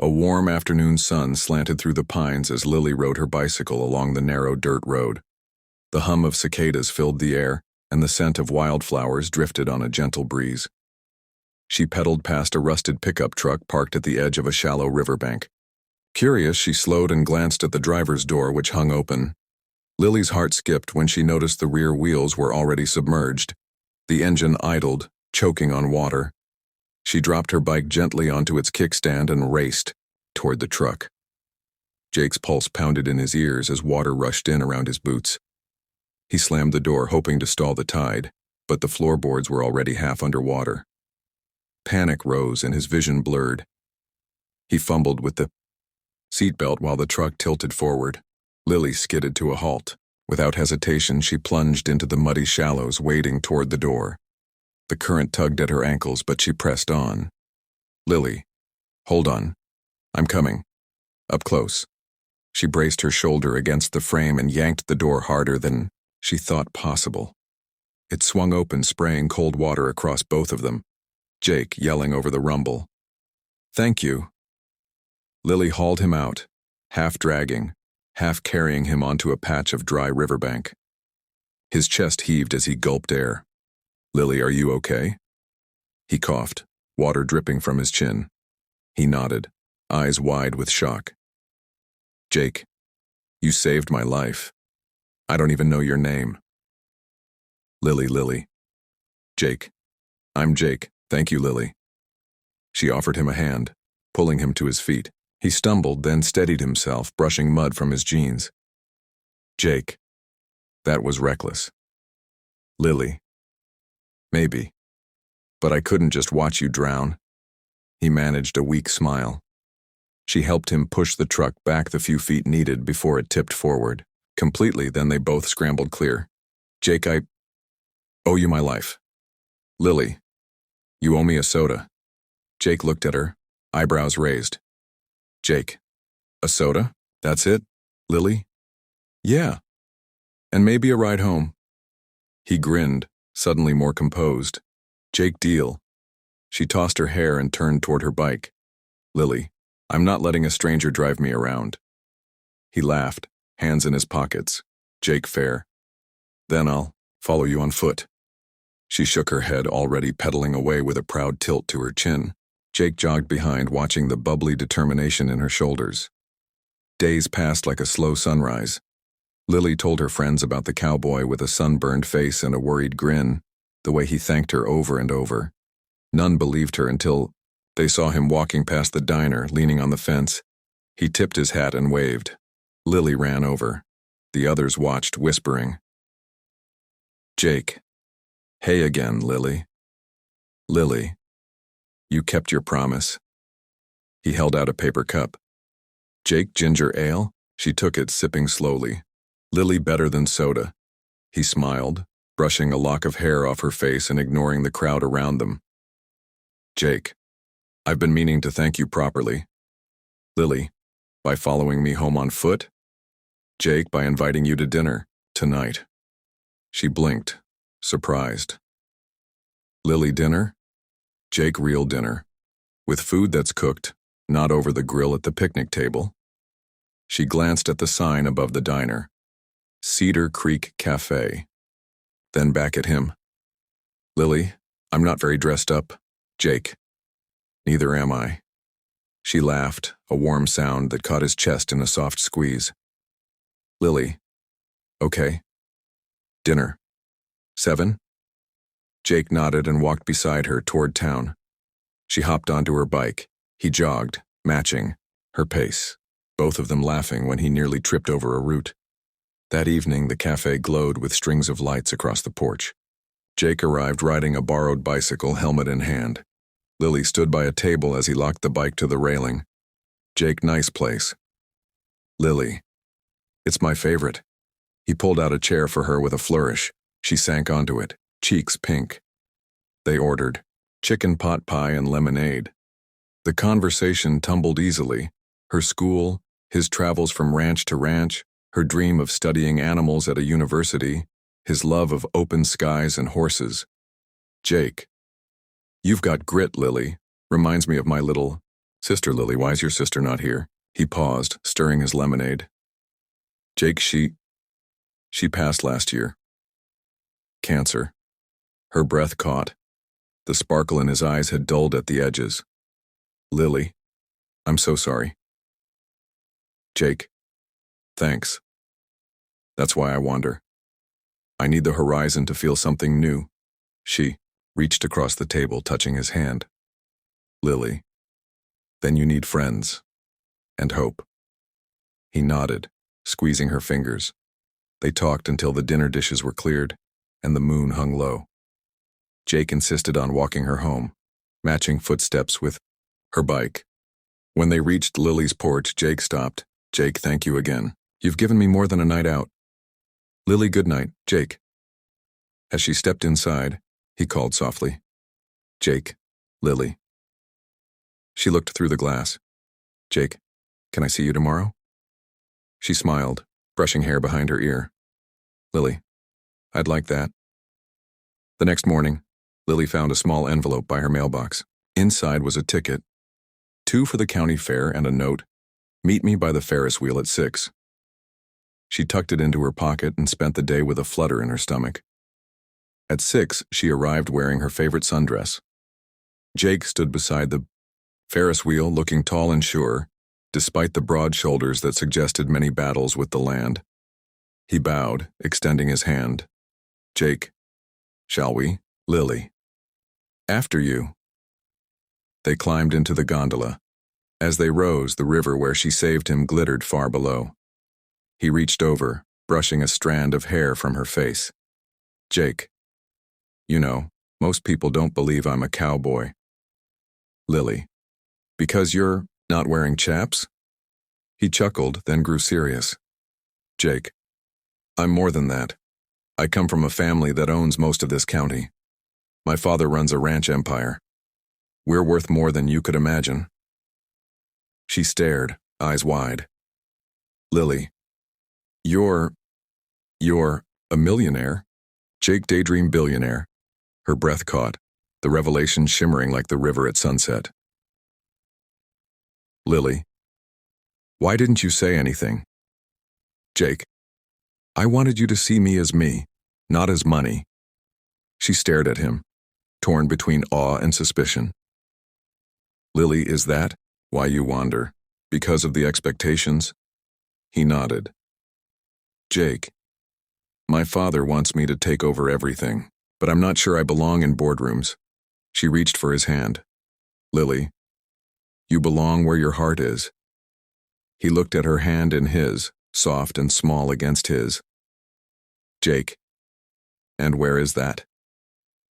A warm afternoon sun slanted through the pines as Lily rode her bicycle along the narrow dirt road. The hum of cicadas filled the air, and the scent of wildflowers drifted on a gentle breeze. She pedaled past a rusted pickup truck parked at the edge of a shallow riverbank. Curious, she slowed and glanced at the driver's door, which hung open. Lily's heart skipped when she noticed the rear wheels were already submerged. The engine idled, choking on water. She dropped her bike gently onto its kickstand and raced toward the truck. Jake's pulse pounded in his ears as water rushed in around his boots. He slammed the door, hoping to stall the tide, but the floorboards were already half underwater. Panic rose and his vision blurred. He fumbled with the seatbelt while the truck tilted forward. Lily skidded to a halt. Without hesitation, she plunged into the muddy shallows, wading toward the door. The current tugged at her ankles, but she pressed on. Lily, hold on. I'm coming. Up close. She braced her shoulder against the frame and yanked the door harder than she thought possible. It swung open, spraying cold water across both of them. Jake yelling over the rumble. Thank you. Lily hauled him out, half dragging, half carrying him onto a patch of dry riverbank. His chest heaved as he gulped air. Lily, are you okay? He coughed, water dripping from his chin. He nodded, eyes wide with shock. Jake, you saved my life. I don't even know your name. Lily. Jake. I'm Jake, thank you, Lily. She offered him a hand, pulling him to his feet. He stumbled, then steadied himself, brushing mud from his jeans. Jake. That was reckless. Lily. Maybe. But I couldn't just watch you drown. He managed a weak smile. She helped him push the truck back the few feet needed before it tipped forward. Completely, then they both scrambled clear. Jake, I owe you my life. Lily. You owe me a soda. Jake looked at her, eyebrows raised. Jake. A soda? That's it? Lily? Yeah. And maybe a ride home. He grinned, suddenly more composed. Jake, deal. She tossed her hair and turned toward her bike. Lily, I'm not letting a stranger drive me around. He laughed, hands in his pockets. Jake, fair. Then I'll follow you on foot. She shook her head, already pedaling away with a proud tilt to her chin. Jake jogged behind, watching the bubbly determination in her shoulders. Days passed like a slow sunrise. Lily told her friends about the cowboy with a sunburned face and a worried grin, the way he thanked her over and over. None believed her until they saw him walking past the diner, leaning on the fence. He tipped his hat and waved. Lily ran over. The others watched, whispering. Jake. Hey again, Lily. Lily. You kept your promise. He held out a paper cup. Jake, ginger ale? She took it, sipping slowly. Lily, better than soda. He smiled, brushing a lock of hair off her face and ignoring the crowd around them. Jake, I've been meaning to thank you properly. Lily, by following me home on foot? Jake, by inviting you to dinner, tonight. She blinked, surprised. Lily, dinner? Jake, real dinner. With food that's cooked, not over the grill at the picnic table. She glanced at the sign above the diner. Cedar Creek Cafe. Then back at him. Lily, I'm not very dressed up. Jake. Neither am I. She laughed, a warm sound that caught his chest in a soft squeeze. Lily. Okay. Dinner. 7? Jake nodded and walked beside her toward town. She hopped onto her bike. He jogged, matching her pace, both of them laughing when he nearly tripped over a root. That evening, the cafe glowed with strings of lights across the porch. Jake arrived riding a borrowed bicycle, helmet in hand. Lily stood by a table as he locked the bike to the railing. Jake, nice place. Lily. It's my favorite. He pulled out a chair for her with a flourish. She sank onto it, cheeks pink. They ordered chicken pot pie and lemonade. The conversation tumbled easily. Her school, his travels from ranch to ranch, her dream of studying animals at a university, his love of open skies and horses. Jake. You've got grit, Lily. Reminds me of my little Sister Lily, why's your sister not here? He paused, stirring his lemonade. Jake, she passed last year. Cancer. Her breath caught. The sparkle in his eyes had dulled at the edges. Lily, I'm so sorry. Jake, thanks. That's why I wander. I need the horizon to feel something new. She reached across the table, touching his hand. Lily, then you need friends. And hope. He nodded, squeezing her fingers. They talked until the dinner dishes were cleared, and the moon hung low. Jake insisted on walking her home, matching footsteps with her bike. When they reached Lily's porch, Jake stopped. Jake, thank you again. You've given me more than a night out. Lily, good night, Jake. As she stepped inside, he called softly. Jake, Lily. She looked through the glass. Jake, can I see you tomorrow? She smiled, brushing hair behind her ear. Lily, I'd like that. The next morning, Lily found a small envelope by her mailbox. Inside was a ticket, 2 for the county fair and a note, meet me by the Ferris wheel at 6. She tucked it into her pocket and spent the day with a flutter in her stomach. At 6, she arrived wearing her favorite sundress. Jake stood beside the Ferris wheel, looking tall and sure, despite the broad shoulders that suggested many battles with the land. He bowed, extending his hand. Jake, shall we? Lily. After you. They climbed into the gondola. As they rose, the river where she saved him glittered far below. He reached over, brushing a strand of hair from her face. Jake. You know, most people don't believe I'm a cowboy. Lily. Because you're not wearing chaps? He chuckled, then grew serious. Jake. I'm more than that. I come from a family that owns most of this county. My father runs a ranch empire. We're worth more than you could imagine. She stared, eyes wide. Lily. You're a millionaire? Jake daydreamed billionaire. Her breath caught, the revelation shimmering like the river at sunset. Lily. Why didn't you say anything? Jake. I wanted you to see me as me, not as money. She stared at him, torn between awe and suspicion. Lily, is that why you wander? Because of the expectations? He nodded. Jake. My father wants me to take over everything, but I'm not sure I belong in boardrooms. She reached for his hand. Lily. You belong where your heart is. He looked at her hand in his, soft and small against his. Jake. And where is that?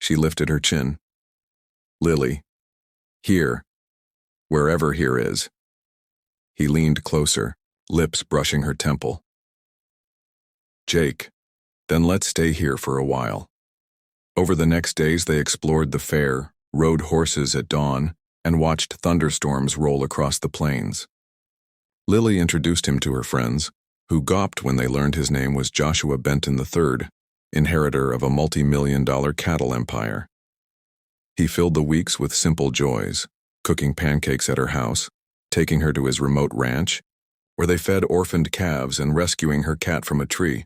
She lifted her chin. Lily. Here. Wherever here is. He leaned closer, lips brushing her temple. Jake. Then let's stay here for a while. Over the next days they explored the fair, rode horses at dawn, and watched thunderstorms roll across the plains. Lily introduced him to her friends, who gawped when they learned his name was Joshua Benton III, inheritor of a multi-million-dollar cattle empire. He filled the weeks with simple joys, cooking pancakes at her house, taking her to his remote ranch, where they fed orphaned calves and rescuing her cat from a tree.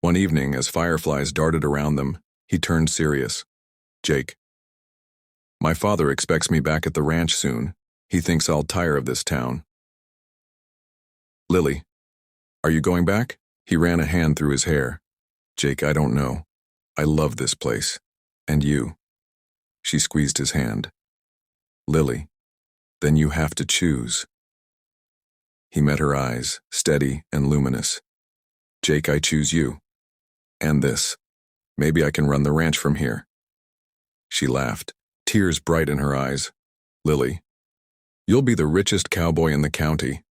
One evening, as fireflies darted around them, he turned serious. Jake. My father expects me back at the ranch soon. He thinks I'll tire of this town. Lily. Are you going back? He ran a hand through his hair. Jake, I don't know. I love this place. And you. She squeezed his hand. Lily. Then you have to choose. He met her eyes, steady and luminous. Jake, I choose you. And this. Maybe I can run the ranch from here. She laughed, tears bright in her eyes. Lily. You'll be the richest cowboy in the county.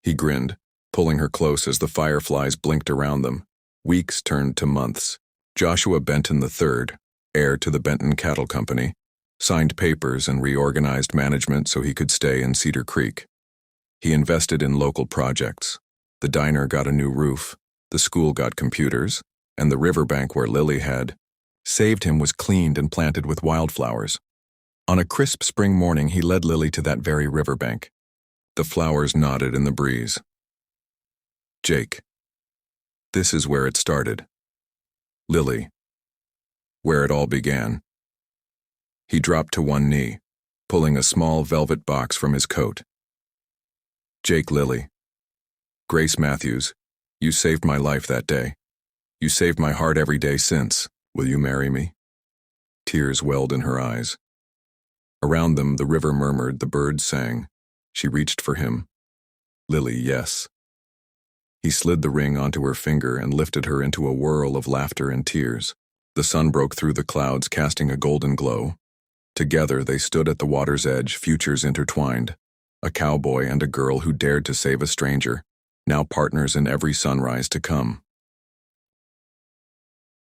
He grinned, pulling her close as the fireflies blinked around them. Weeks turned to months. Joshua Benton III, heir to the Benton Cattle Company, signed papers and reorganized management so he could stay in Cedar Creek. He invested in local projects. The diner got a new roof, the school got computers, and the riverbank where Lily had saved him was cleaned and planted with wildflowers. On a crisp spring morning, he led Lily to that very riverbank. The flowers nodded in the breeze. Jake. This is where it started. Lily. Where it all began. He dropped to one knee, pulling a small velvet box from his coat. Jake. Lily. Grace Matthews, you saved my life that day. You saved my heart every day since. Will you marry me? Tears welled in her eyes. Around them, the river murmured, the birds sang. She reached for him. Lily, yes. He slid the ring onto her finger and lifted her into a whirl of laughter and tears. The sun broke through the clouds, casting a golden glow. Together, they stood at the water's edge, futures intertwined. A cowboy and a girl who dared to save a stranger, now partners in every sunrise to come.